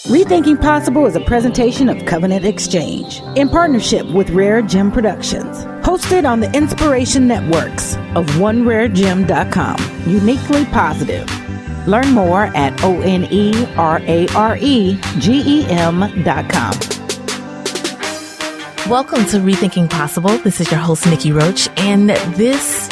Rethinking Possible is a presentation of Covenant Exchange in partnership with Rare Gem Productions, hosted on the Inspiration Networks of OneRareGem.com. Uniquely positive. Learn more at OneRareGem.com. Welcome to Rethinking Possible. This is your host, Nicci Roach, and this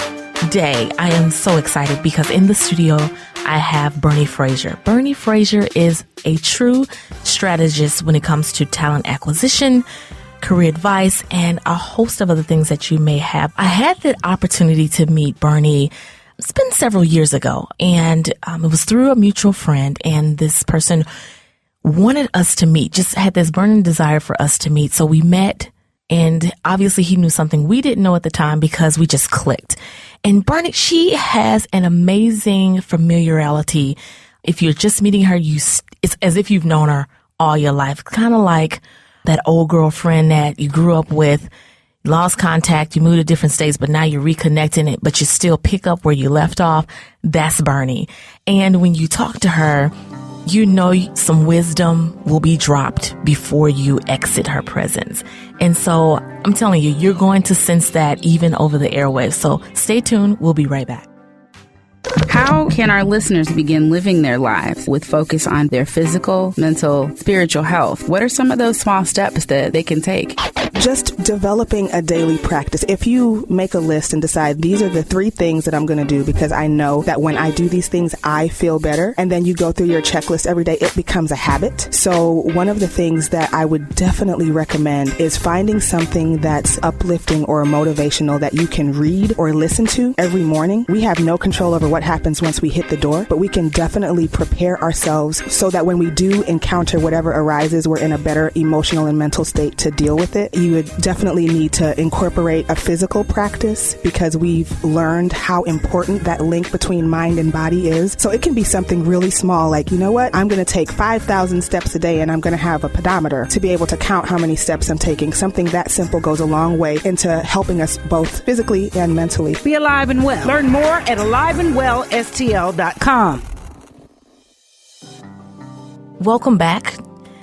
day I am so excited because in the studio I have Bernie Frazier. Bernie Frazier is a true strategist when it comes to talent acquisition, career advice, and a host of other things that you may have. I had the opportunity to meet Bernie. It's been several years ago, and it was through a mutual friend, and this person wanted us to meet, just had this burning desire for us to meet. So we met, and obviously he knew something we didn't know at the time because we just clicked. And Bernie, she has an amazing familiarity. If you're just meeting her, it's as if you've known her all your life. Kind of like that old girlfriend that you grew up with, lost contact, you moved to different states, but now you're reconnecting it, but you still pick up where you left off. That's Bernie. And when you talk to her, you know some wisdom will be dropped before you exit her presence. And so I'm telling you, you're going to sense that even over the airwaves. So stay tuned. We'll be right back. How can our listeners begin living their lives with focus on their physical, mental, spiritual health? What are some of those small steps that they can take? Just developing a daily practice. If you make a list and decide these are the 3 things that I'm going to do because I know that when I do these things, I feel better. And then you go through your checklist every day, it becomes a habit. So one of the things that I would definitely recommend is finding something that's uplifting or motivational that you can read or listen to every morning. We have no control over what happens once we hit the door, but we can definitely prepare ourselves so that when we do encounter whatever arises, we're in a better emotional and mental state to deal with it. You would definitely need to incorporate a physical practice because we've learned how important that link between mind and body is. So it can be something really small, like, you know what, I'm going to take 5,000 steps a day and I'm going to have a pedometer to be able to count how many steps I'm taking. Something that simple goes a long way into helping us both physically and mentally. Be alive and well. Learn more at aliveandwellstl.com. Welcome back.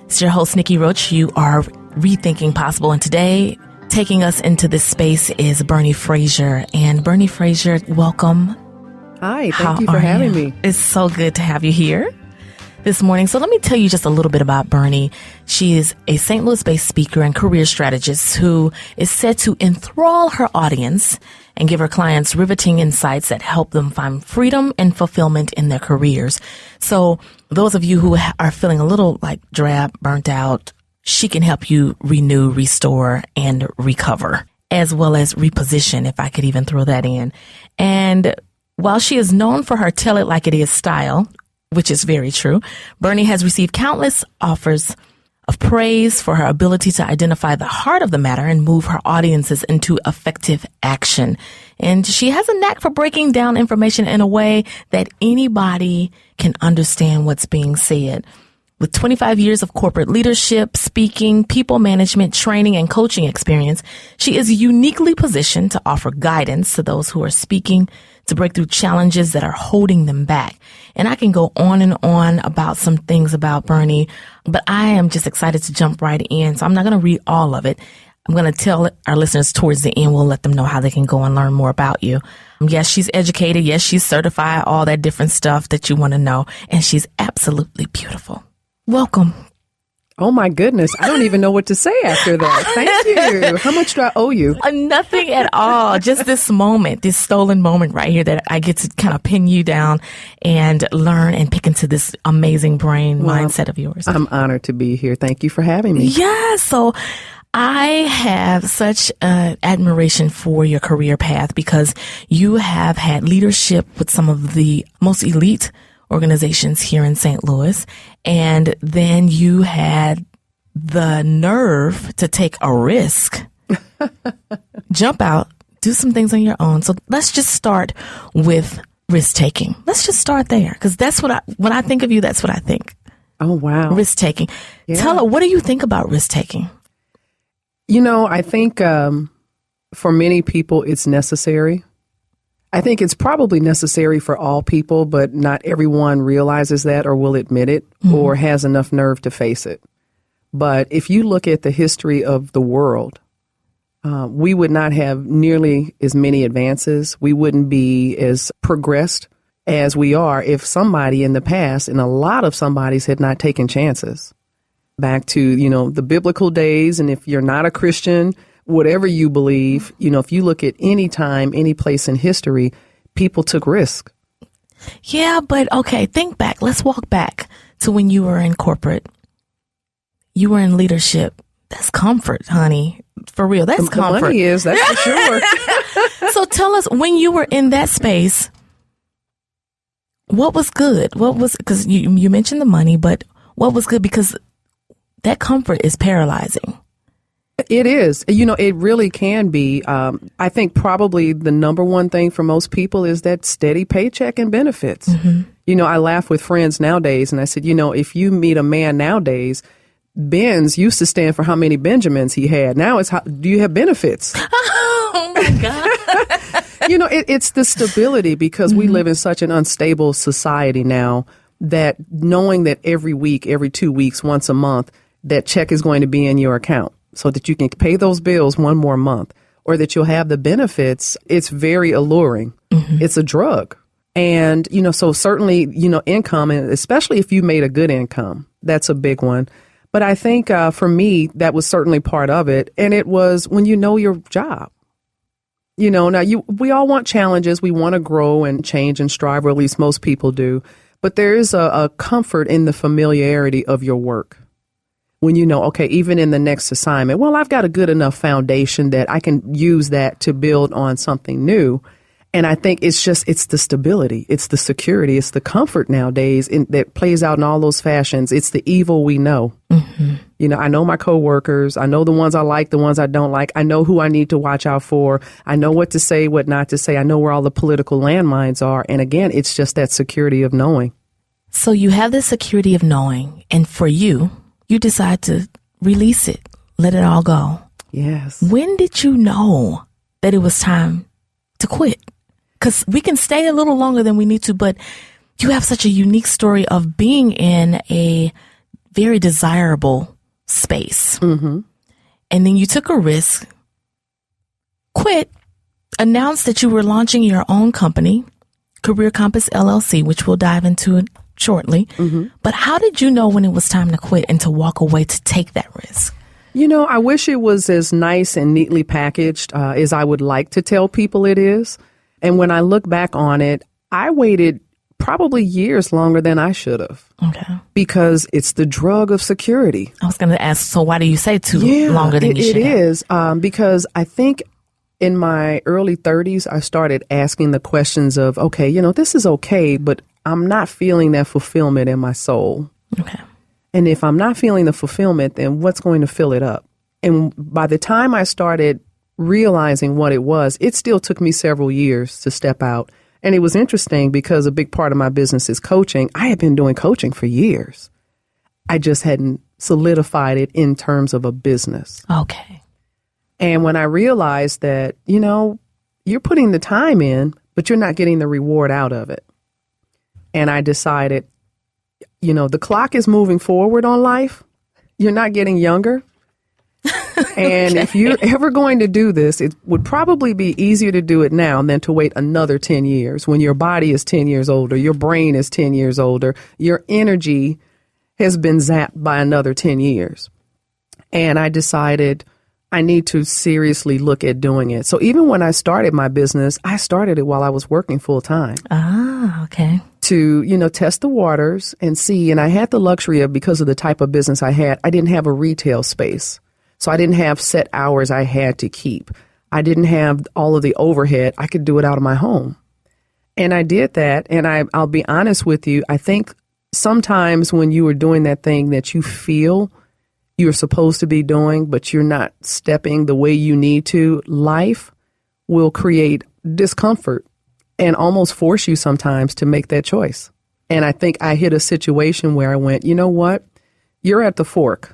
It's your host, Nicci Roach. You are Rethinking Possible. And today, taking us into this space is Bernie Frazier. And Bernie Frazier, welcome. Hi, thank you for having me. It's so good to have you here this morning. So let me tell you just a little bit about Bernie. She is a St. Louis-based speaker and career strategist who is said to enthrall her audience and give her clients riveting insights that help them find freedom and fulfillment in their careers. So those of you who are feeling a little like drab, burnt out, she can help you renew, restore, and recover, as well as reposition, if I could even throw that in. And while she is known for her tell it like it is style, which is very true, Bernie has received countless offers of praise for her ability to identify the heart of the matter and move her audiences into effective action. And she has a knack for breaking down information in a way that anybody can understand what's being said. With 25 years of corporate leadership, speaking, people management, training, and coaching experience, she is uniquely positioned to offer guidance to those who are speaking to break through challenges that are holding them back. And I can go on and on about some things about Bernie, but I am just excited to jump right in. So I'm not going to read all of it. I'm going to tell our listeners towards the end, we'll let them know how they can go and learn more about you. Yes, she's educated. Yes, she's certified, all that different stuff that you want to know. And she's absolutely beautiful. Welcome. Oh, my goodness. I don't even know what to say after that. Thank you. How much do I owe you? Nothing at all. Just this moment, this stolen moment right here that I get to kind of pin you down and learn and pick into this amazing brain mindset of yours. I'm honored to be here. Thank you for having me. Yeah. So I have such admiration for your career path because you have had leadership with some of the most elite organizations here in St. Louis. And then you had the nerve to take a risk, jump out, do some things on your own. So let's just start with risk taking. Let's just start there. Because that's when I think of you, that's what I think. Oh, wow. Risk taking. Yeah. Tell her, what do you think about risk taking? You know, I think for many people, it's necessary. I think it's probably necessary for all people, but not everyone realizes that or will admit it or has enough nerve to face it. But if you look at the history of the world, we would not have nearly as many advances. We wouldn't be as progressed as we are if somebody in the past, and a lot of somebodies, had not taken chances. Back to, the biblical days, and if you're not a Christian, whatever you believe, if you look at any time, any place in history, people took risk. Yeah, but okay, think back. Let's walk back to when you were in corporate. You were in leadership. That's comfort, honey. For real, that's comfort. The money is, that's for sure. So tell us, when you were in that space, what was good? Because you mentioned the money, but what was good? Because that comfort is paralyzing. It is. It really can be. I think probably the number one thing for most people is that steady paycheck and benefits. I laugh with friends nowadays, and I said, if you meet a man nowadays, Benz used to stand for how many Benjamins he had. Now it's do you have benefits? Oh my God. It's the stability, because we live in such an unstable society now, that knowing that every week, every 2 weeks, once a month, that check is going to be in your account so that you can pay those bills one more month, or that you'll have the benefits, it's very alluring. It's a drug. And, so certainly, income, and especially if you made a good income, that's a big one. But I think for me, that was certainly part of it. And it was when you know your job. Now we all want challenges. We want to grow and change and strive, or at least most people do. But there is a comfort in the familiarity of your work. When okay, even in the next assignment, well, I've got a good enough foundation that I can use that to build on something new. And I think it's the stability, it's the security, it's the comfort nowadays that plays out in all those fashions. It's the evil we know. I know my coworkers. I know the ones I like, the ones I don't like. I know who I need to watch out for. I know what to say, what not to say. I know where all the political landmines are. And again, it's just that security of knowing. So you have the security of knowing, and for you decide to release it, let it all go. Yes. When did you know that it was time to quit? Because we can stay a little longer than we need to, but you have such a unique story of being in a very desirable space. And then you took a risk, quit, announced that you were launching your own company, CAREERCompass LLC, which we'll dive into it shortly. But how did you know when it was time to quit and to walk away, to take that risk? I wish it was as nice and neatly packaged as I would like to tell people it is. And when I look back on it, I waited probably years longer than I should have. Okay. Because it's the drug of security. I was going to ask, so why do you say longer than you should have? It is because I think in my early 30s, I started asking the questions of, okay, this is okay, but I'm not feeling that fulfillment in my soul. Okay. And if I'm not feeling the fulfillment, then what's going to fill it up? And by the time I started realizing what it was, it still took me several years to step out. And it was interesting because a big part of my business is coaching. I had been doing coaching for years. I just hadn't solidified it in terms of a business. Okay. And when I realized that, you're putting the time in, but you're not getting the reward out of it. And I decided, the clock is moving forward on life. You're not getting younger. And if you're ever going to do this, it would probably be easier to do it now than to wait another 10 years when your body is 10 years older, your brain is 10 years older, your energy has been zapped by another 10 years. And I decided I need to seriously look at doing it. So even when I started my business, I started it while I was working full time. Ah, okay. To, test the waters and see. And I had the luxury of, because of the type of business I had, I didn't have a retail space. So I didn't have set hours I had to keep. I didn't have all of the overhead. I could do it out of my home. And I did that. And I'll be honest with you. I think sometimes when you are doing that thing that you feel you're supposed to be doing, but you're not stepping the way you need to, life will create discomfort and almost force you sometimes to make that choice. And I think I hit a situation where I went, you know what? You're at the fork.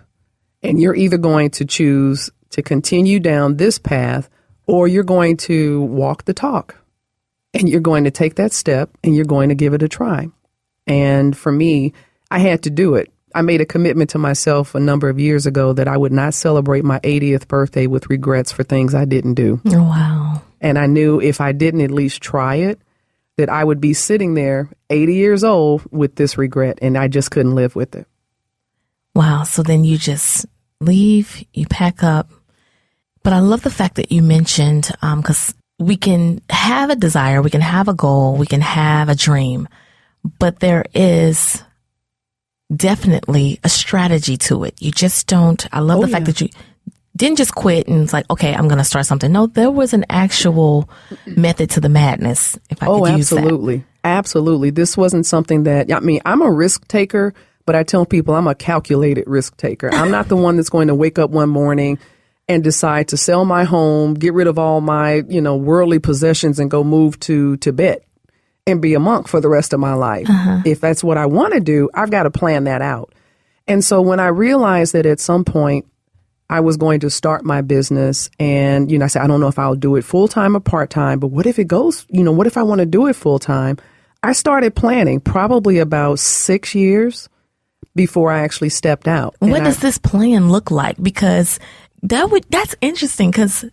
And you're either going to choose to continue down this path, or you're going to walk the talk And you're going to take that step and you're going to give it a try. And for me, I had to do it. I made a commitment to myself a number of years ago that I would not celebrate my 80th birthday with regrets for things I didn't do. Oh, wow. And I knew if I didn't at least try it, that I would be sitting there 80 years old with this regret, and I just couldn't live with it. Wow. So then you just leave, you pack up. But I love the fact that you mentioned, because we can have a desire, we can have a goal, we can have a dream, but there is definitely a strategy to it. You just don't. I love the fact that you didn't just quit and it's like, okay, I'm going to start something. No, there was an actual method to the madness, if I could use that. Absolutely. Absolutely. This wasn't something that, I mean, I'm a risk taker, but I tell people I'm a calculated risk taker. I'm not the one that's going to wake up one morning and decide to sell my home, get rid of all my, worldly possessions and go move to Tibet and be a monk for the rest of my life. If that's what I want to do, I've got to plan that out. And so when I realized that at some point I was going to start my business and, I said, I don't know if I'll do it full time or part time, but what if it goes, what if I want to do it full time? I started planning probably about 6 years before I actually stepped out. What does this plan look like? Because that's interesting because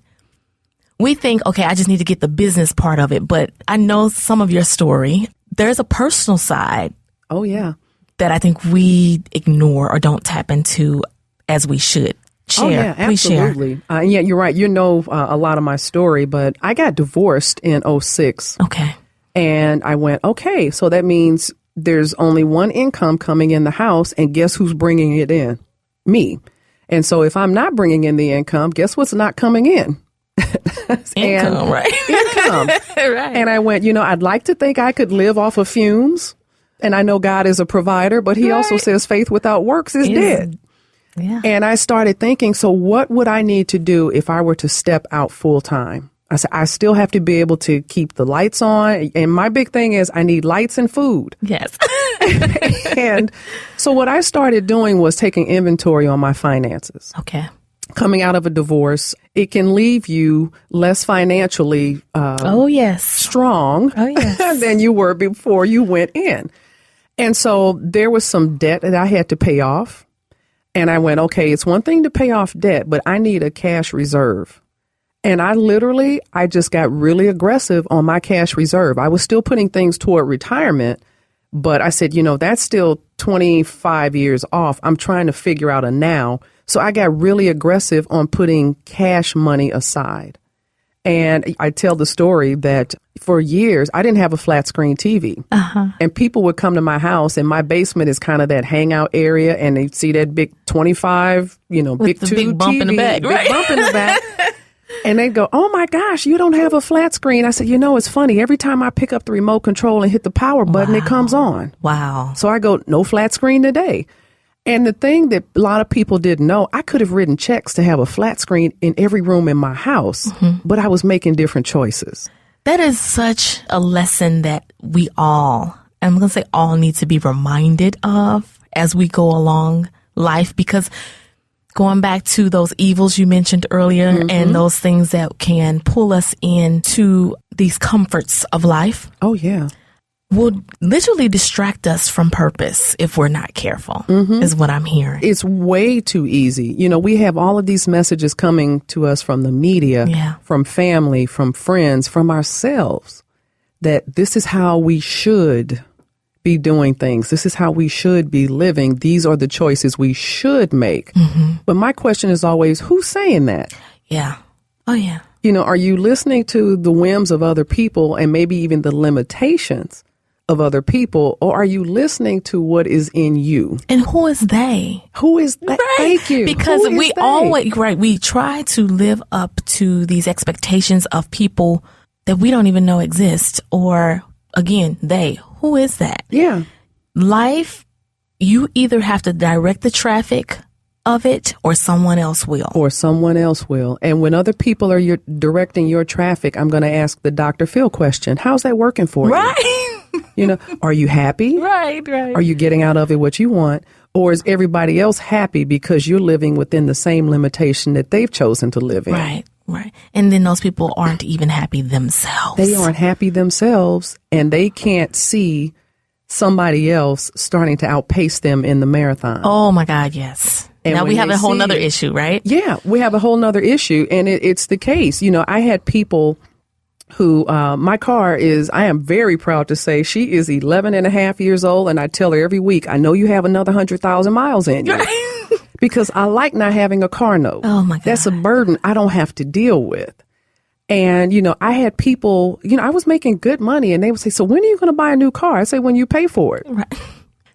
we think, okay, I just need to get the business part of it. But I know some of your story. There's a personal side. Oh, yeah. That I think we ignore or don't tap into as we should. Share. Oh, yeah, absolutely. Yeah, you're right. A lot of my story, but I got divorced in 2006. Okay. And I went, okay, so that means there's only one income coming in the house. And guess who's bringing it in? Me. And so if I'm not bringing in the income, guess what's not coming in? Income, right? Income. Right. And I went, I'd like to think I could live off of fumes. And I know God is a provider, but he also says faith without works is dead. Yeah. And I started thinking, so what would I need to do if I were to step out full time? I said, I still have to be able to keep the lights on. And my big thing is I need lights and food. Yes. And so what I started doing was taking inventory on my finances. Okay. Coming out of a divorce, it can leave you less financially strong than you were before you went in. And so there was some debt that I had to pay off. And I went, okay, it's one thing to pay off debt, but I need a cash reserve. And I just got really aggressive on my cash reserve. I was still putting things toward retirement, but I said, that's still 25 years off. I'm trying to figure out a now. So I got really aggressive on putting cash money aside. And I tell the story that for years, I didn't have a flat screen TV. And people would come to my house and my basement is kind of that hangout area and they'd see that big 25, big tube big bump TV, in the back, big right? bump in the back. And they'd go, oh my gosh, you don't have a flat screen. I said, it's funny. Every time I pick up the remote control and hit the power button, it comes on. Wow. So I go, no flat screen today. And the thing that a lot of people didn't know, I could have written checks to have a flat screen in every room in my house, but I was making different choices. That is such a lesson that we all, I'm going to say all, need to be reminded of as we go along life, because going back to those evils you mentioned earlier and those things that can pull us into these comforts of life. Oh, yeah. Will literally distract us from purpose if we're not careful, is what I'm hearing. It's way too easy. We have all of these messages coming to us from the media, from family, from friends, from ourselves, that this is how we should be doing things. This is how we should be living. These are the choices we should make. But my question is always, who's saying that? Yeah. Oh, yeah. Are you listening to the whims of other people and maybe even the limitations of other people, or are you listening to what is in you? And who is they? Who is that? Right. Thank you. Because we try to live up to these expectations of people that we don't even know exist, or again, who is that? Yeah. Life, you either have to direct the traffic of it or someone else will. And when other people are directing your traffic, I'm going to ask the Dr. Phil question. How's that working for you? Right. Are you happy? Right. Are you getting out of it what you want? Or is everybody else happy because you're living within the same limitation that they've chosen to live in? Right. And then those people aren't even happy themselves. They aren't happy themselves, and they can't see somebody else starting to outpace them in the marathon. Oh, my God, yes. And now we have a whole nother it, issue, right? Yeah, we have a whole nother issue, and it's the case. You know, I had people who, my car is, I am very proud to say, she is 11 and a half years old, and I tell her every week, I know you have another 100,000 miles in you. Because I like not having a car note. Oh, my God. That's a burden I don't have to deal with. And, you know, I had people, you know, I was making good money, and they would say, so when are you going to buy a new car? I say, when you pay for it. Right.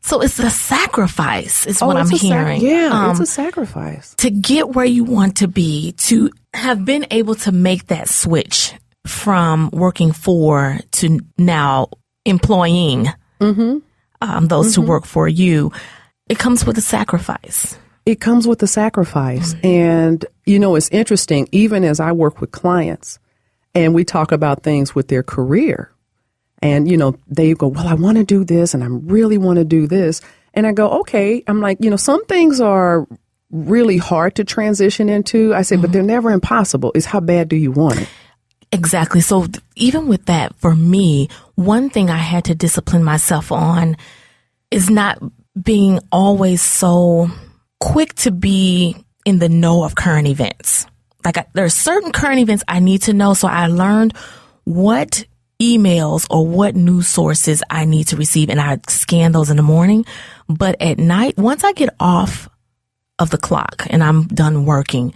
So it's a sacrifice is what I'm hearing. It's a sacrifice. To get where you want to be, to have been able to make that switch from working for to now employing those who work for you, it comes with a sacrifice. It comes with a sacrifice. And, you know, it's interesting, even as I work with clients and we talk about things with their career and, you know, they go, well, I want to do this and I really want to do this. And I go, okay, I'm like, you know, some things are really hard to transition into. I say, but they're never impossible. It's how bad do you want it? Exactly. So even with that, for me, one thing I had to discipline myself on is not being always so quick to be in the know of current events. Like there are certain current events I need to know. So I learned what emails or what news sources I need to receive, and I scan those in the morning. But at night, once I get off of the clock and I'm done working,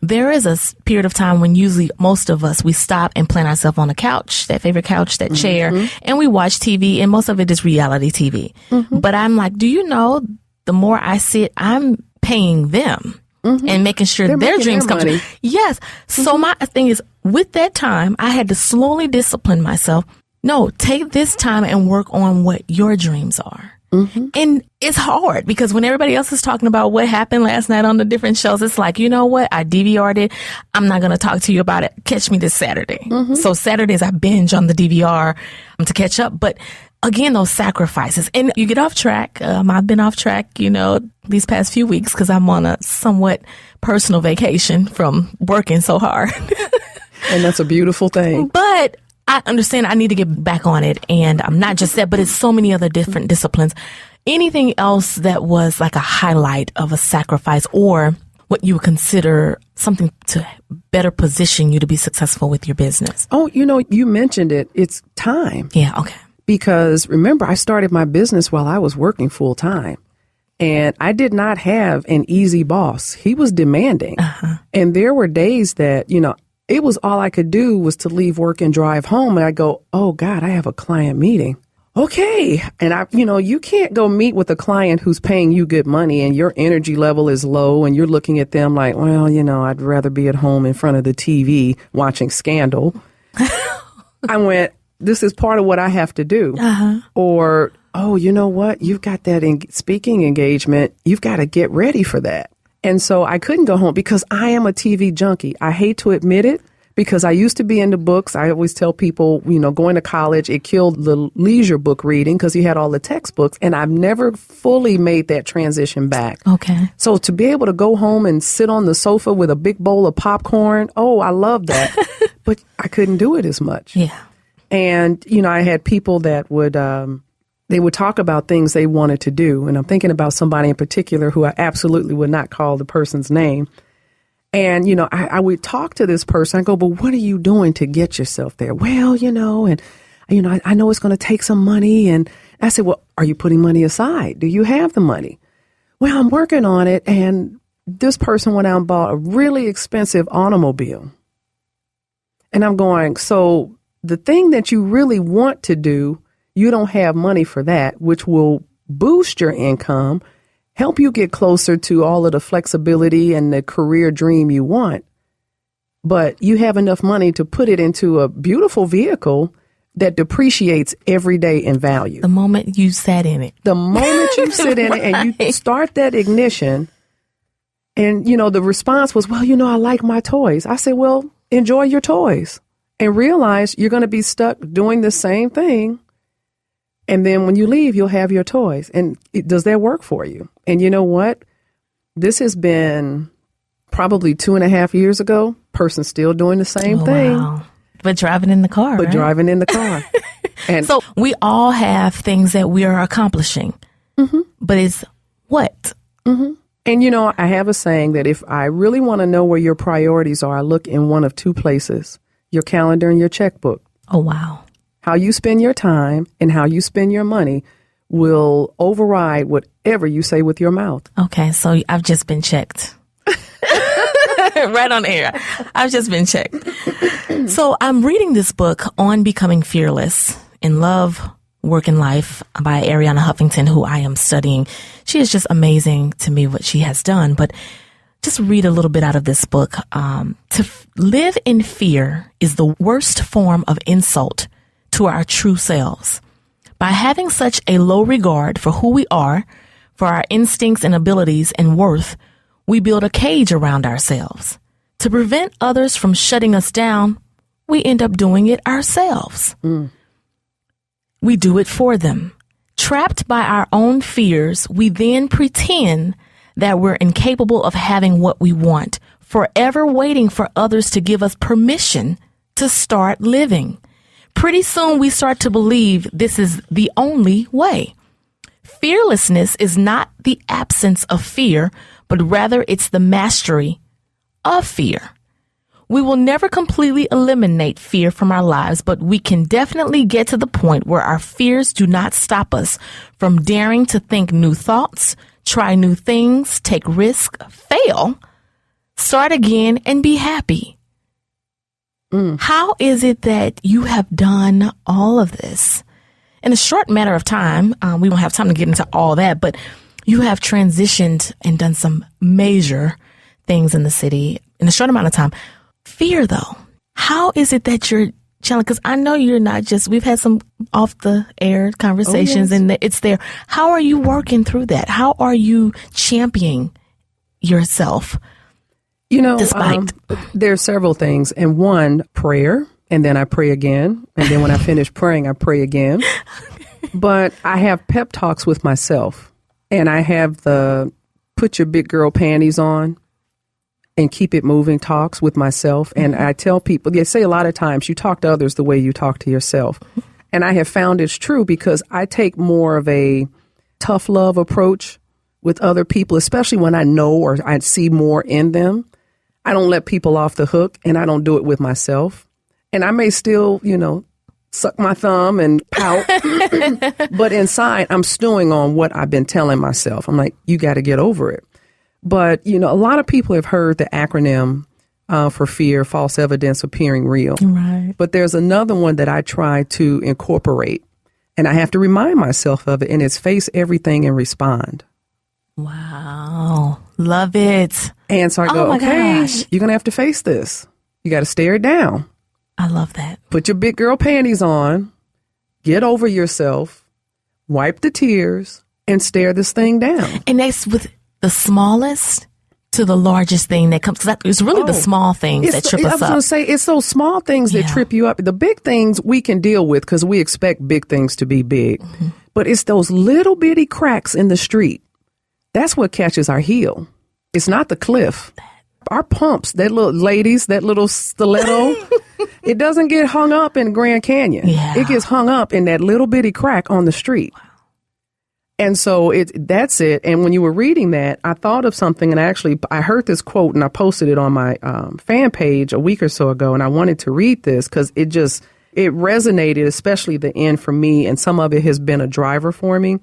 there is a period of time when usually most of us, we stop and plant ourselves on a couch, that favorite couch, that chair, and we watch TV, and most of it is reality TV. But I'm like, do you know, the more I sit, I'm paying them and making sure their dreams come true. Yes. So my thing is, with that time, I had to slowly discipline myself. No, take this time and work on what your dreams are. And it's hard because when everybody else is talking about what happened last night on the different shows, it's like, you know what? I DVR'd it. I'm not going to talk to you about it. Catch me this Saturday. So Saturdays I binge on the DVR to catch up. But again, those sacrifices, and you get off track. I've been off track, you know, these past few weeks because I'm on a somewhat personal vacation from working so hard. And that's a beautiful thing. But I understand I need to get back on it. And I'm not just that, but it's so many other different disciplines. Anything else that was like a highlight of a sacrifice or what you would consider something to better position you to be successful with your business? Oh, you know, you mentioned it. It's time. Yeah. Okay. Because remember, I started my business while I was working full time. And I did not have an easy boss. He was demanding. And there were days that, you know, it was all I could do was to leave work and drive home. And I go, oh, God, I have a client meeting. Okay. And you know, you can't go meet with a client who's paying you good money and your energy level is low and you're looking at them like, well, you know, I'd rather be at home in front of the TV watching Scandal. I went, this is part of what I have to do. Or, oh, you know what? You've got that speaking engagement. You've got to get ready for that. And so I couldn't go home because I am a TV junkie. I hate to admit it because I used to be into books. I always tell people, you know, going to college, it killed the leisure book reading because you had all the textbooks. And I've never fully made that transition back. Okay. So to be able to go home and sit on the sofa with a big bowl of popcorn, oh, I love that. But I couldn't do it as much. Yeah. And, you know, I had people that would, they would talk about things they wanted to do. And I'm thinking about somebody in particular who I absolutely would not call the person's name. And, you know, I would talk to this person. I go, but what are you doing to get yourself there? Well, you know, and, you know, I know it's going to take some money. And I said, well, are you putting money aside? Do you have the money? Well, I'm working on it. And this person went out and bought a really expensive automobile. And I'm going, so the thing that you really want to do, you don't have money for that, which will boost your income, help you get closer to all of the flexibility and the career dream you want. But you have enough money to put it into a beautiful vehicle that depreciates every day in value. The moment you sat in it. The moment you sit in it and you start that ignition. And, you know, the response was, well, you know, I like my toys. I said, well, enjoy your toys and realize you're going to be stuck doing the same thing. And then when you leave, you'll have your toys. And does that work for you? And you know what? This has been probably 2.5 years ago. person's still doing the same thing. Wow. But driving in the car. But right? driving in the car. And so we all have things that we are accomplishing. But it's what? And, you know, I have a saying that if I really want to know where your priorities are, I look in one of two places, your calendar and your checkbook. Oh, wow. How you spend your time and how you spend your money will override whatever you say with your mouth. Okay, so I've just been checked. Right on air. I've just been checked. So I'm reading this book on becoming fearless in love, work, and life by Ariana Huffington, who I am studying. She is just amazing to me what she has done. But just read a little bit out of this book. Live in fear is the worst form of insult to our true selves. By having such a low regard for who we are, for our instincts and abilities and worth, we build a cage around ourselves. To prevent others from shutting us down, we end up doing it ourselves. We do it for them. Trapped by our own fears, we then pretend that we're incapable of having what we want, forever waiting for others to give us permission to start living. Pretty soon we start to believe this is the only way. Fearlessness is not the absence of fear, but rather it's the mastery of fear. We will never completely eliminate fear from our lives, but we can definitely get to the point where our fears do not stop us from daring to think new thoughts, try new things, take risks, fail, start again, and be happy. How is it that you have done all of this? In a short matter of time, we won't have time to get into all that, but you have transitioned and done some major things in the city in a short amount of time. Fear, though, how is it that you're challenging? Because I know you're not just, we've had some off the air conversations and it's there. How are you working through that? How are you championing yourself? You know, Despite. there are several things. And one, prayer. And then I pray again. And then when I finish praying, I pray again. But I have pep talks with myself. And I have the put your big girl panties on and keep it moving talks with myself. And I tell people, they say a lot of times you talk to others the way you talk to yourself. And I have found it's true because I take more of a tough love approach with other people, especially when I know or I see more in them. I don't let people off the hook, and I don't do it with myself. And I may still, you know, suck my thumb and pout, but inside I'm stewing on what I've been telling myself. I'm like, you got to get over it. But, you know, a lot of people have heard the acronym for fear, false evidence appearing real. Right. But there's another one that I try to incorporate, and I have to remind myself of it, and it's face everything and respond. Wow. Love it. And so I go, okay, you're going to have to face this. You got to stare it down. I love that. Put your big girl panties on, get over yourself, wipe the tears, and stare this thing down. And that's with the smallest to the largest thing that comes. Cause it's really the small things that trip us up. I was going to say, it's those small things that trip you up. The big things we can deal with because we expect big things to be big. Mm-hmm. But it's those little bitty cracks in the street. That's what catches our heel. It's not the cliff. Our pumps, that little ladies, that little stiletto, it doesn't get hung up in Grand Canyon. Yeah. It gets hung up in that little bitty crack on the street. Wow. And so that's it. And when you were reading that, I thought of something, and I heard this quote and I posted it on my fan page a week or so ago. And I wanted to read this because it resonated, especially the end for me. And some of it has been a driver for me.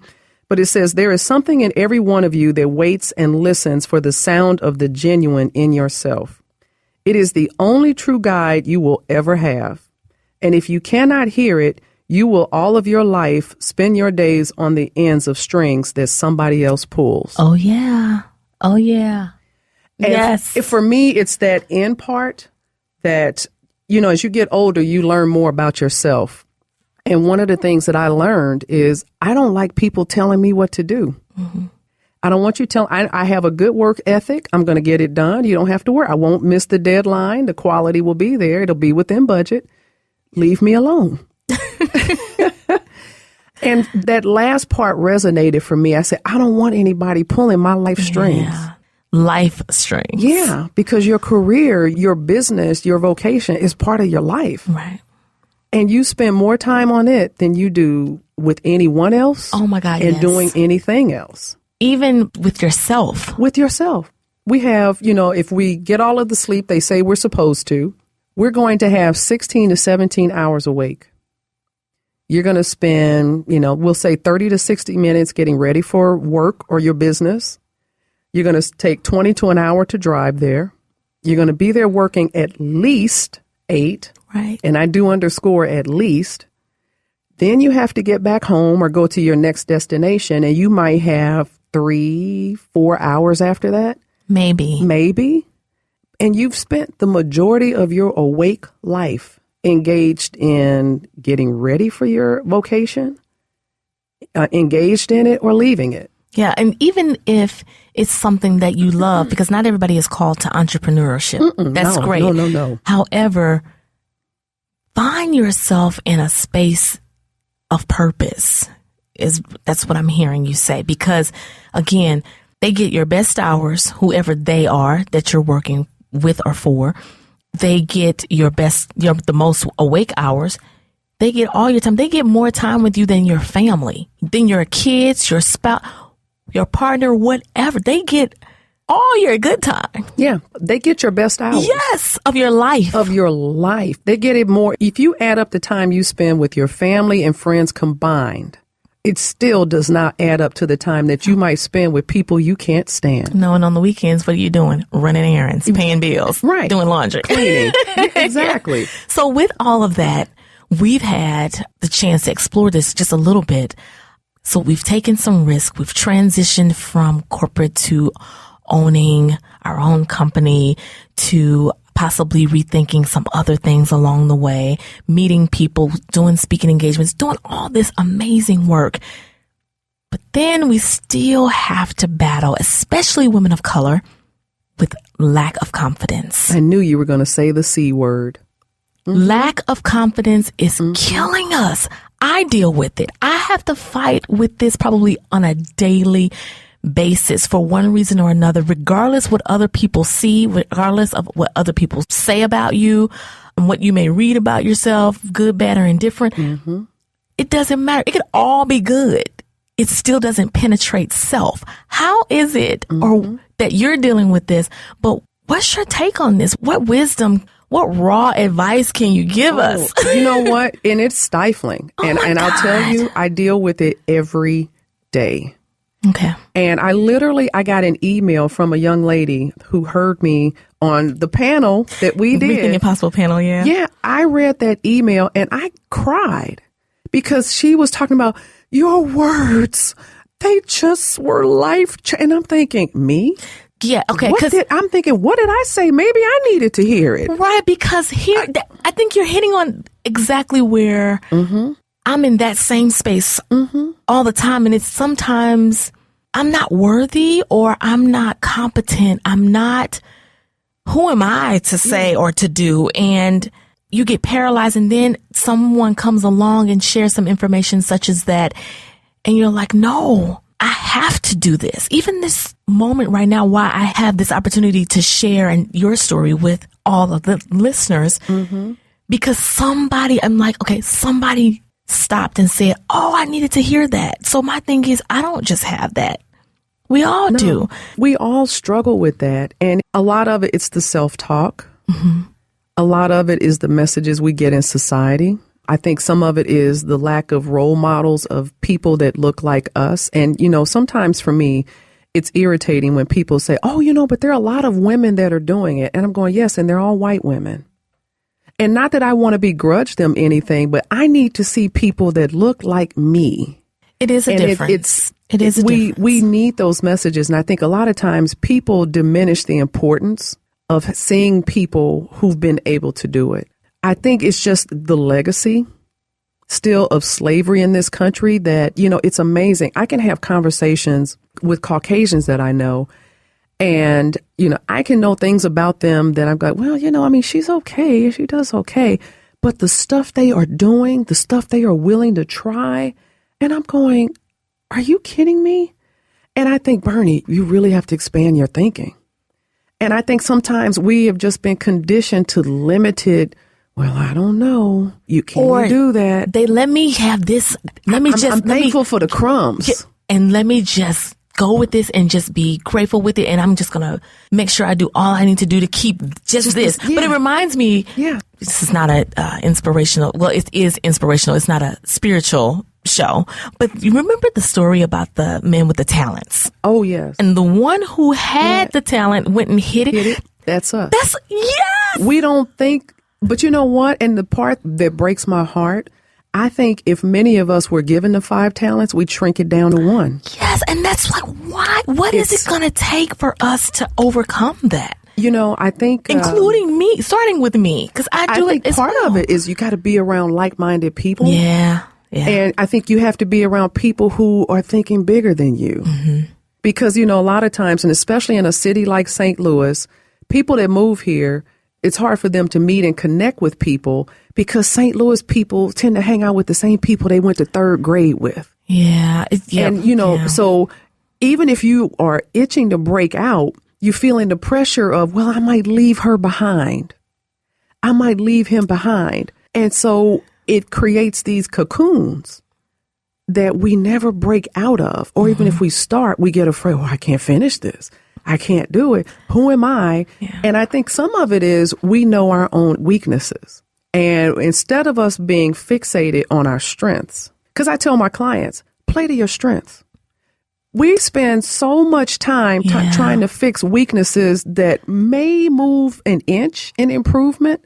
But it says, there is something in every one of you that waits and listens for the sound of the genuine in yourself. It is the only true guide you will ever have. And if you cannot hear it, you will all of your life spend your days on the ends of strings that somebody else pulls. Oh, yeah. Oh, yeah. And yes. For me, it's that end part that, you know, as you get older, you learn more about yourself. And one of the things that I learned is I don't like people telling me what to do. Mm-hmm. I don't want you telling. I have a good work ethic. I'm going to get it done. You don't have to worry. I won't miss the deadline. The quality will be there. It'll be within budget. Leave me alone. And that last part resonated for me. I said, I don't want anybody pulling my life strings. Yeah. life strings. Yeah, because your career, your business, your vocation is part of your life. Right. And you spend more time on it than you do with anyone else. Oh my God, and yes. doing anything else. Even with yourself. With yourself. We have, if we get all of the sleep they say we're supposed to, we're going to have 16 to 17 hours awake. You're going to spend, we'll say 30 to 60 minutes getting ready for work or your business. You're going to take 20 to an hour to drive there. You're going to be there working at least 8. Right. And I do underscore at least. Then you have to get back home or go to your next destination, and you might have 3-4 hours after that. Maybe. And you've spent the majority of your awake life engaged in getting ready for your vocation, engaged in it or leaving it. Yeah. And even if it's something that you love, because not everybody is called to entrepreneurship. That's great. No. However, find yourself in a space of purpose. That's what I'm hearing you say. Because again, they get your best hours, whoever they are that you're working with or for. They get the most awake hours. They get all your time. They get more time with you than your family, than your kids, your spouse, your partner, whatever. They get all your good time. Yeah, they get your best hours. Yes, of your life. They get it more. If you add up the time you spend with your family and friends combined, it still does not add up to the time that you might spend with people you can't stand. No, and on the weekends, what are you doing? Running errands, paying bills, right? Doing laundry. Cleaning. Exactly. Yeah. So with all of that, we've had the chance to explore this just a little bit. So we've taken some risk. We've transitioned from corporate to owning our own company, to possibly rethinking some other things along the way, meeting people, doing speaking engagements, doing all this amazing work. But then we still have to battle, especially women of color, with lack of confidence. I knew you were going to say the C word. Lack of confidence is killing us. I deal with it. I have to fight with this probably on a daily basis for one reason or another, regardless what other people see, regardless of what other people say about you and what you may read about yourself, good, bad, or indifferent. It doesn't matter. It could all be good. It still doesn't penetrate self. How is it or that you're dealing with this? But what's your take on this? What wisdom, what raw advice can you give us? You know what? And it's stifling. And I'll tell you, I deal with it every day. Okay. And I got an email from a young lady who heard me on the panel that we did. Rethink Impossible panel, yeah. Yeah, I read that email and I cried because she was talking about your words. They just were and I'm thinking, me? Yeah, okay. I'm thinking, what did I say? Maybe I needed to hear it. Right, because I think you're hitting on exactly where I'm in that same space all the time. And it's sometimes I'm not worthy or I'm not competent. Who am I to say or to do? And you get paralyzed and then someone comes along and shares some information such as that. And you're like, no, I have to do this. Even this moment right now, why I have this opportunity to share your story with all of the listeners, because somebody stopped and said, oh, I needed to hear that. So my thing is, I don't just have that. We all do. We all struggle with that. And a lot of it, it's the self-talk. A lot of it is the messages we get in society. I think some of it is the lack of role models of people that look like us. And, sometimes for me, it's irritating when people say, oh, but there are a lot of women that are doing it. And I'm going, yes, and they're all white women. And not that I want to begrudge them anything, but I need to see people that look like me. It is a difference. It is a difference. We need those messages. And I think a lot of times people diminish the importance of seeing people who've been able to do it. I think it's just the legacy still of slavery in this country that, it's amazing. I can have conversations with Caucasians that I know and, I can know things about them that I'm like, well, she's okay. She does okay. But the stuff they are doing, the stuff they are willing to try. And I'm going, are you kidding me? And I think, Bernie, you really have to expand your thinking. And I think sometimes we have just been conditioned to limited. Well, I don't know. You can't do that. They let me have this. I'm thankful for the crumbs. And let me just go with this and just be grateful with it. And I'm just going to make sure I do all I need to do to keep just this. Yeah. But it reminds me, this is not a inspirational. Well, it is inspirational. It's not a spiritual show. But you remember the story about the men with the talents? Oh, yes. And the one who had the talent went and hid it. That's us. Yes. We don't think. But you know what? And the part that breaks my heart, I think if many of us were given the 5 talents, we'd shrink it down to 1. Yes. And that's like, why? What is it going to take for us to overcome that? You know, I think. Including me, starting with me, because I think part of it is you got to be around like-minded people. Yeah. And I think you have to be around people who are thinking bigger than you. Mm-hmm. Because, you know, a lot of times, and especially in a city like St. Louis, people that move here, it's hard for them to meet and connect with people because St. Louis people tend to hang out with the same people they went to 3rd grade with. Yeah. And, you know, so even if you are itching to break out, you're feeling the pressure of, well, I might leave her behind. I might leave him behind. And so it creates these cocoons that we never break out of. Or even if we start, we get afraid, I can't finish this. I can't do it. Who am I? Yeah. And I think some of it is we know our own weaknesses. And instead of us being fixated on our strengths, because I tell my clients, play to your strengths. We spend so much time trying to fix weaknesses that may move an inch in improvement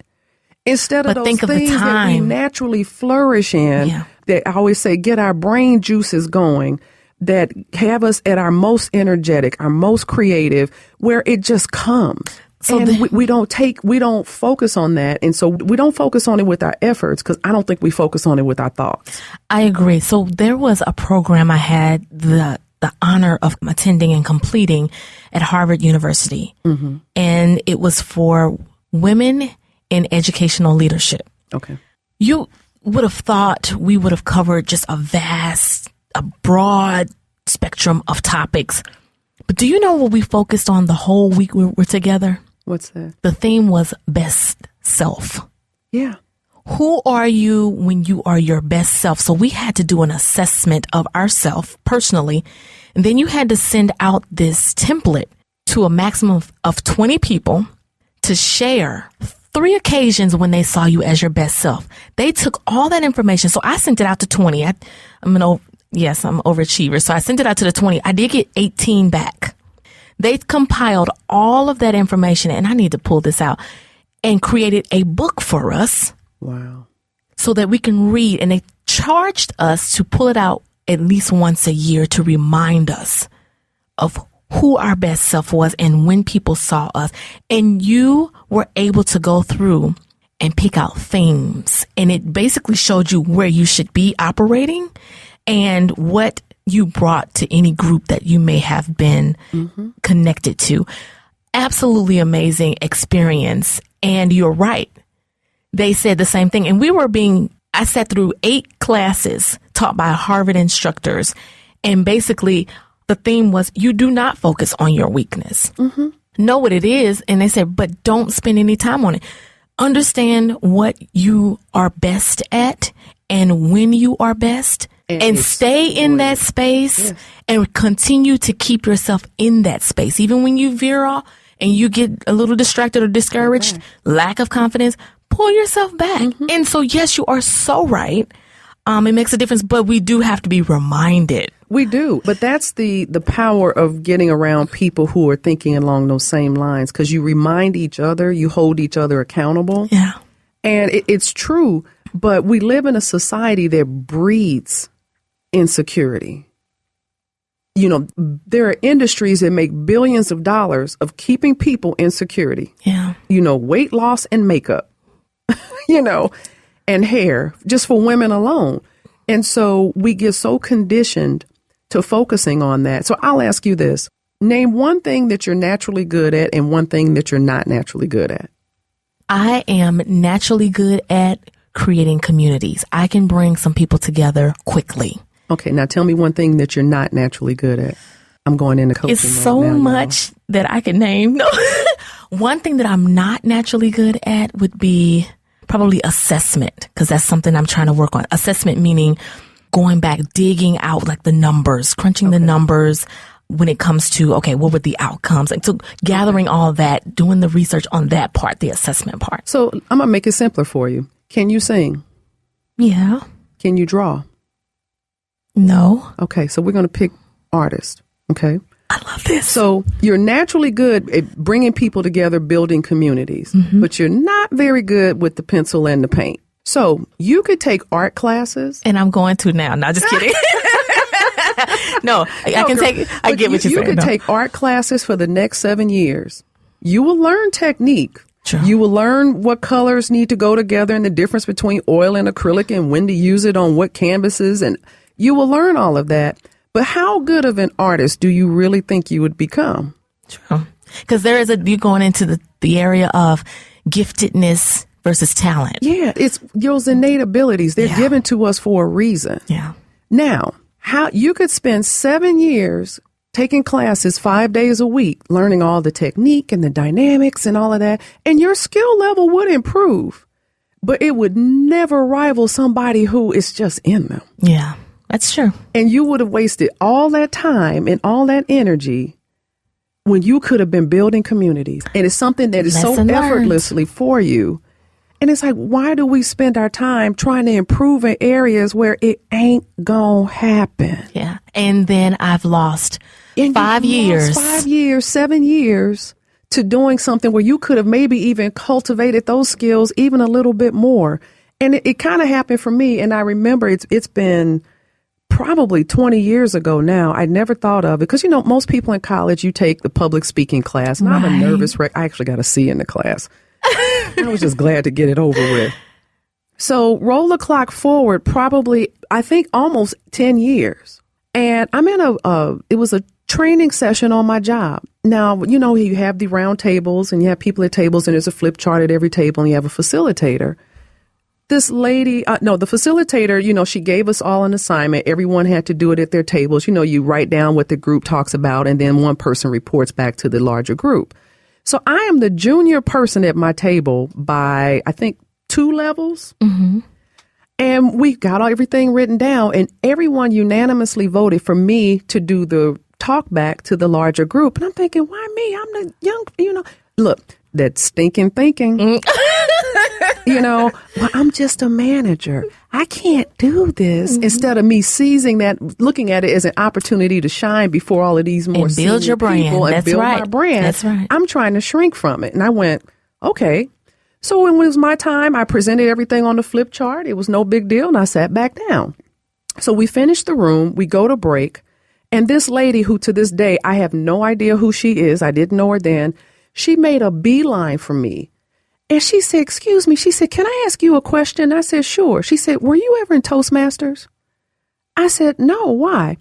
instead of those things that we naturally flourish in, that I always say get our brain juices going, that have us at our most energetic, our most creative, where it just comes. So we don't focus on that. And so we don't focus on it with our efforts because I don't think we focus on it with our thoughts. I agree. So there was a program I had the honor of attending and completing at Harvard University. Mm-hmm. And it was for women in educational leadership. Okay. You would have thought we would have covered just a broad spectrum of topics. But do you know what we focused on the whole week we were together? What's that? The theme was best self. Yeah. Who are you when you are your best self? So we had to do an assessment of ourselves personally. And then you had to send out this template to a maximum of 20 people to share 3 occasions when they saw you as your best self. They took all that information. So I sent it out to 20. I'm an overachiever. So I sent it out to the 20. I did get 18 back. They compiled all of that information, and I need to pull this out, and created a book for us. Wow. So that we can read. And they charged us to pull it out at least once a year to remind us of who our best self was and when people saw us. And you were able to go through and pick out themes. And it basically showed you where you should be operating and what you brought to any group that you may have been connected to. Absolutely amazing experience. And you're right. They said the same thing. And I sat through 8 classes taught by Harvard instructors. And basically the theme was you do not focus on your weakness. Mm-hmm. Know what it is. And they said, but don't spend any time on it. Understand what you are best at and when you are best. And stay in that space and continue to keep yourself in that space. Even when you veer off and you get a little distracted or discouraged, lack of confidence, pull yourself back. Mm-hmm. And so, yes, you are so right. It makes a difference, but we do have to be reminded. We do. But that's the power of getting around people who are thinking along those same lines, because you remind each other, you hold each other accountable. Yeah. And it's true. But we live in a society that breeds insecurity. You know, there are industries that make billions of dollars of keeping people in security. Yeah. You know, weight loss and makeup, you know, and hair, just for women alone. And so we get so conditioned to focusing on that. So I'll ask you this. Name one thing that you're naturally good at and one thing that you're not naturally good at. I am naturally good at creating communities. I can bring some people together quickly. Okay, now tell me one thing that you're not naturally good at. I'm going into coaching. It's so much that I can name. No. One thing that I'm not naturally good at would be probably assessment, because that's something I'm trying to work on. Assessment meaning going back, digging out like the numbers, crunching the numbers when it comes to, okay, what were the outcomes? And so gathering all that, doing the research on that part, the assessment part. So I'm going to make it simpler for you. Can you sing? Yeah. Can you draw? No. Okay, so we're going to pick artists, okay? I love this. So you're naturally good at bringing people together, building communities, but you're not very good with the pencil and the paint. So you could take art classes. And I'm going to now. Not just kidding. No, I can take, I get what you're saying. You could take art classes for the next 7 years. You will learn technique. True. You will learn what colors need to go together and the difference between oil and acrylic and when to use it on what canvases. And you will learn all of that. But how good of an artist do you really think you would become? True. Because you're going into the area of giftedness versus talent. Yeah, it's those innate abilities. They're given to us for a reason. Yeah. Now, how you could spend 7 years taking classes 5 days a week, learning all the technique and the dynamics and all of that, and your skill level would improve, but it would never rival somebody who is just in them. Yeah, that's true. And you would have wasted all that time and all that energy when you could have been building communities. And it's something that is Lesson so learned. effortlessly for you. And it's like, why do we spend our time trying to improve in areas where it ain't gonna happen? Yeah. And then I've lost 5 years. 5 years, 7 years to doing something where you could have maybe even cultivated those skills even a little bit more. And it kind of happened for me. And I remember it's been probably 20 years ago now. I never thought of it because, you know, most people in college, you take the public speaking class. And I'm a nervous wreck. I actually got a C in the class. I was just glad to get it over with. So roll the clock forward probably, I think, almost 10 years. And I'm in it was a training session on my job. Now, you know, you have the round tables and you have people at tables and there's a flip chart at every table and you have a facilitator. This lady, the facilitator, you know, she gave us all an assignment. Everyone had to do it at their tables. You know, you write down what the group talks about and then one person reports back to the larger group. So I am the junior person at my table by, I think, 2 levels. Mm-hmm. And we got everything written down and everyone unanimously voted for me to do the talk back to the larger group. And I'm thinking, why me? I'm the young, you know, look, that stinking thinking, you know, well, I'm just a manager. I can't do this. Mm-hmm. Instead of me seizing that, looking at it as an opportunity to shine before all of these more and build your brand. People and That's build right. my brand. That's right. I'm trying to shrink from it. And I went, okay. So when it was my time, I presented everything on the flip chart. It was no big deal. And I sat back down. So we finished the room. We go to break. And this lady who to this day, I have no idea who she is. I didn't know her then. She made a beeline for me. And she said, excuse me. She said, can I ask you a question? I said, sure. She said, were you ever in Toastmasters? I said, no. Why?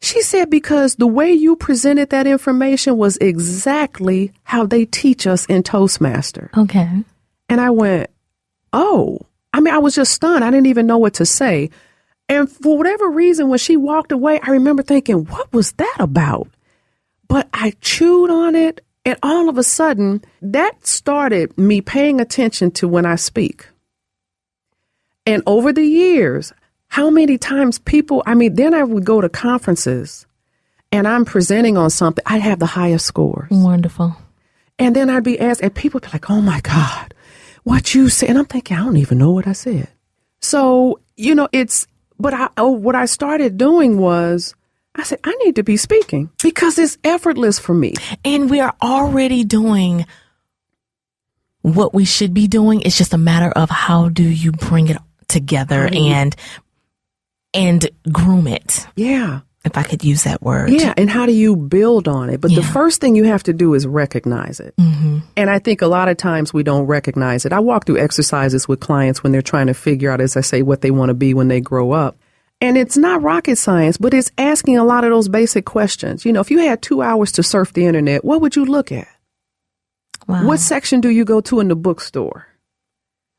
She said, because the way you presented that information was exactly how they teach us in Toastmaster. Okay. And I went, oh, I mean, I was just stunned. I didn't even know what to say. And for whatever reason, when she walked away, I remember thinking, what was that about? But I chewed on it. And all of a sudden, that started me paying attention to when I speak. And over the years, how many times then I would go to conferences and I'm presenting on something. I'd have the highest scores. Wonderful. And then I'd be asked, and people would be like, oh my God, what you said. And I'm thinking, I don't even know what I said. So, you know, what I started doing was, I said, I need to be speaking because it's effortless for me. And we are already doing what we should be doing. It's just a matter of how do you bring it together and groom it. Yeah. If I could use that word. Yeah. And how do you build on it? But the first thing you have to do is recognize it. Mm-hmm. And I think a lot of times we don't recognize it. I walk through exercises with clients when they're trying to figure out, as I say, what they want to be when they grow up. And it's not rocket science, but it's asking a lot of those basic questions. You know, if you had 2 hours to surf the internet, what would you look at? Wow. What section do you go to in the bookstore?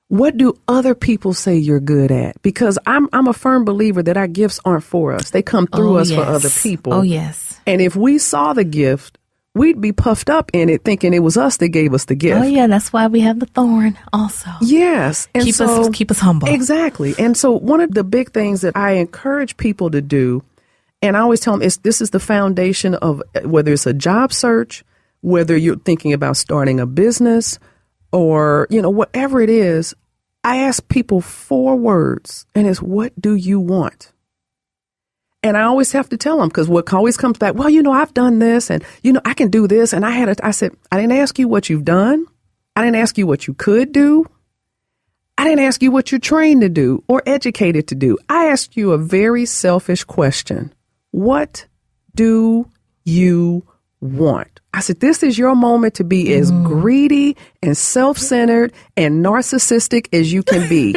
What do other people say you're good at? Because I'm a firm believer that our gifts aren't for us. They come through us for other people. Oh, yes. And if we saw the gift, we'd be puffed up in it thinking it was us that gave us the gift. Oh, yeah. That's why we have the thorn also. Yes. And keep us humble. Exactly. And so one of the big things that I encourage people to do, and I always tell them, this is the foundation of whether it's a job search, whether you're thinking about starting a business, or, whatever it is, I ask people 4 words, and it's, what do you want? And I always have to tell them, because what always comes back, well, I've done this, and, I can do this. And I said, I didn't ask you what you've done. I didn't ask you what you could do. I didn't ask you what you're trained to do or educated to do. I asked you a very selfish question. What do you want? I said, this is your moment to be as greedy and self-centered and narcissistic as you can be.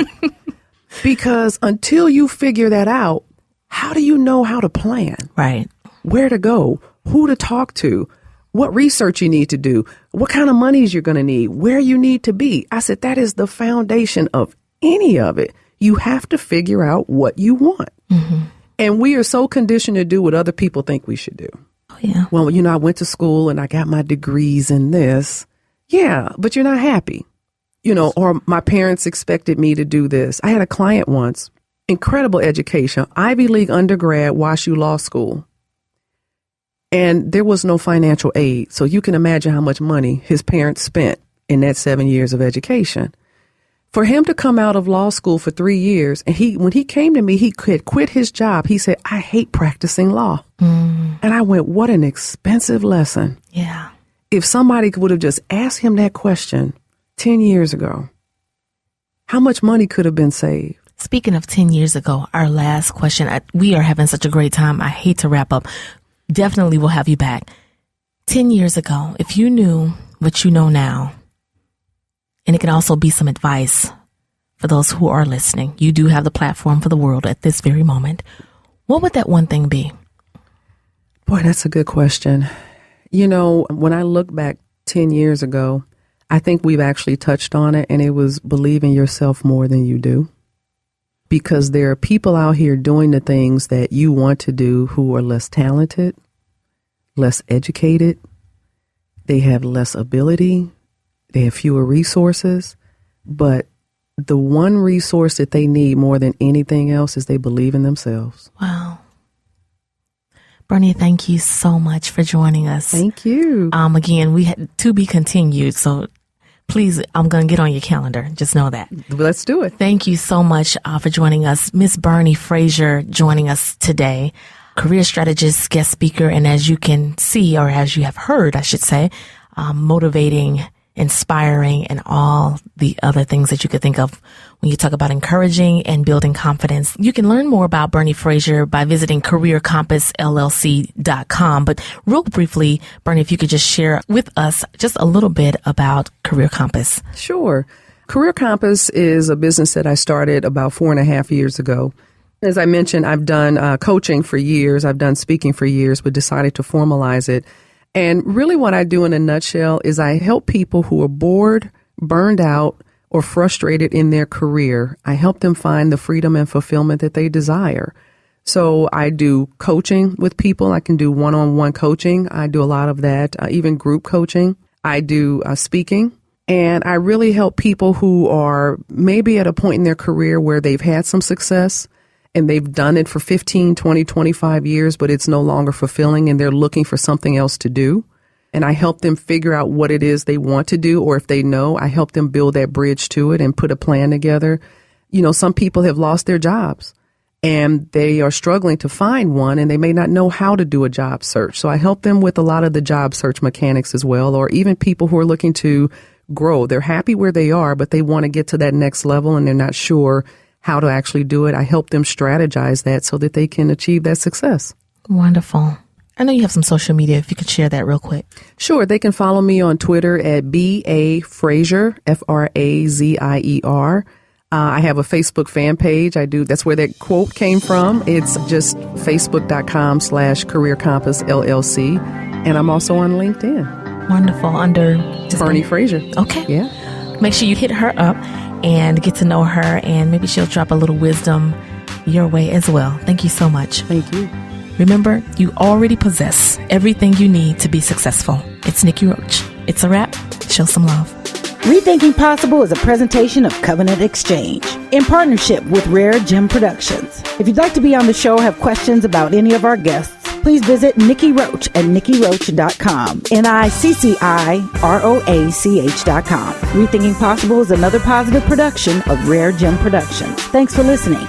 Because until you figure that out, how do you know how to plan? Right. Where to go, who to talk to, what research you need to do, what kind of monies you're going to need, where you need to be. I said, that is the foundation of any of it. You have to figure out what you want. Mm-hmm. And we are so conditioned to do what other people think we should do. Oh, yeah. Well, I went to school and I got my degrees in this. Yeah, but you're not happy. Or my parents expected me to do this. I had a client once, incredible education, Ivy League undergrad, WashU Law School. And there was no financial aid. So you can imagine how much money his parents spent in that 7 years of education. For him to come out of law school for 3 years, and when he came to me, he could quit his job. He said, I hate practicing law. And I went, what an expensive lesson. Yeah. If somebody would have just asked him that question 10 years ago, how much money could have been saved? Speaking of 10 years ago, our last question, we are having such a great time. I hate to wrap up. Definitely will have you back. 10 years ago, if you knew what you know now, and it can also be some advice for those who are listening, you do have the platform for the world at this very moment. What would that one thing be? Boy, that's a good question. When I look back 10 years ago, I think we've actually touched on it, and it was believe in yourself more than you do. Because there are people out here doing the things that you want to do who are less talented, less educated. They have less ability. They have fewer resources. But the one resource that they need more than anything else is they believe in themselves. Wow. Bernie, thank you so much for joining us. Thank you. Again, we had to be continued. So please, I'm going to get on your calendar. Just know that. Let's do it. Thank you so much for joining us. Miss Bernie Frazier joining us today, career strategist, guest speaker, and as you can see, or as you have heard, I should say, motivating, inspiring, and all the other things that you could think of when you talk about encouraging and building confidence. You can learn more about Bernie Frazier by visiting CAREERCompassLLC.com. But real briefly, Bernie, if you could just share with us just a little bit about Career Compass. Sure. Career Compass is a business that I started about 4.5 years ago. As I mentioned, I've done coaching for years. I've done speaking for years, but decided to formalize it. And really what I do in a nutshell is I help people who are bored, burned out, or frustrated in their career. I help them find the freedom and fulfillment that they desire. So I do coaching with people. I can do one-on-one coaching. I do a lot of that, even group coaching. I do speaking. And I really help people who are maybe at a point in their career where they've had some success and they've done it for 15, 20, 25 years, but it's no longer fulfilling and they're looking for something else to do. And I help them figure out what it is they want to do, or if they know, I help them build that bridge to it and put a plan together. Some people have lost their jobs and they are struggling to find one and they may not know how to do a job search. So I help them with a lot of the job search mechanics as well, or even people who are looking to grow. They're happy where they are, but they want to get to that next level and they're not sure how to actually do it. I help them strategize that so that they can achieve that success. Wonderful. I know you have some social media. If you could share that real quick. Sure. They can follow me on Twitter at B.A. Frazier, Frazier. I have a Facebook fan page. That's where that quote came from. It's just facebook.com/CareerCompass LLC. And I'm also on LinkedIn. Wonderful. Under Bernie Frazier. Okay. Yeah. Make sure you hit her up and get to know her, and maybe she'll drop a little wisdom your way as well. Thank you so much. Thank you. Remember, you already possess everything you need to be successful. It's Nicci Roach. It's a wrap. Show some love. Rethinking Possible is a presentation of Covenant Exchange in partnership with Rare Gem Productions. If you'd like to be on the show or have questions about any of our guests, please visit Nicci Roach at NicciRoach.com, NICCIROACH.com. Rethinking Possible is another positive production of Rare Gem Productions. Thanks for listening.